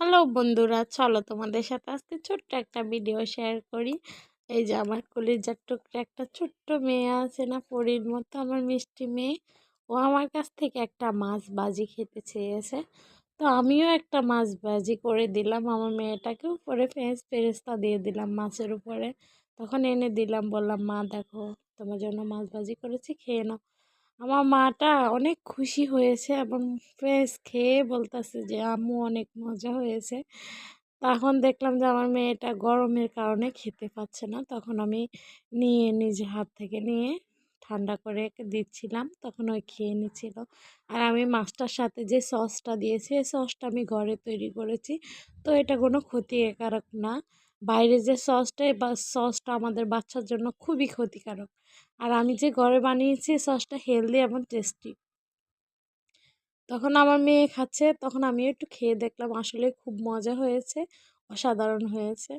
Hello বন্ধুরা, চলো তোমাদের সাথে আজকে ছোট্ট একটা ভিডিও শেয়ার করি। এই যে আমার কলিজার টুকরা একটা ছোট্ট মেয়ে আছে না, পরীর মতো আমার মিষ্টি মেয়ে। ও আমার কাছ থেকে একটা মাছ ভাজি খেতে চেয়েছে। তো আমিও একটা মাছ ভাজি করে দিলাম, আমার মেয়েটাকেও উপরে পেরেস্তা দিয়ে দিলাম মাছের উপরে। তখন এনে দিলাম, বললাম মা দেখো, তোমার জন্য মাছ ভাজি করেছি, খেয়ে নাও। আমার মাটা অনেক খুশি হয়েছে এবং খেয়ে বলতেছে যে আম্মু অনেক মজা হয়েছে। তখন দেখলাম যে আমার মেয়েটা গরমের কারণে খেতে পাচ্ছে না, তখন আমি নিয়ে নিজে হাত থেকে নিয়ে ঠান্ডা করে একে দিচ্ছিলাম, তখন ওই খেয়ে নিচ্ছিল। আর আমি মাছটার সাথে যে সসটা দিয়েছি, এই সসটা আমি ঘরে তৈরি করেছি, তো এটা কোনো ক্ষতিকারক না। বাইরে যে সসটা, এই সসটা আমাদের বাচ্চার জন্য খুবই ক্ষতিকারক। আর আমি যে ঘরে বানিয়েছি সসটা হেলদি এবং টেস্টি। তখন আমার মেয়ে খাচ্ছে, তখন আমিও একটু খেয়ে দেখলাম, আসলে খুব মজা হয়েছে, অসাধারণ হয়েছে।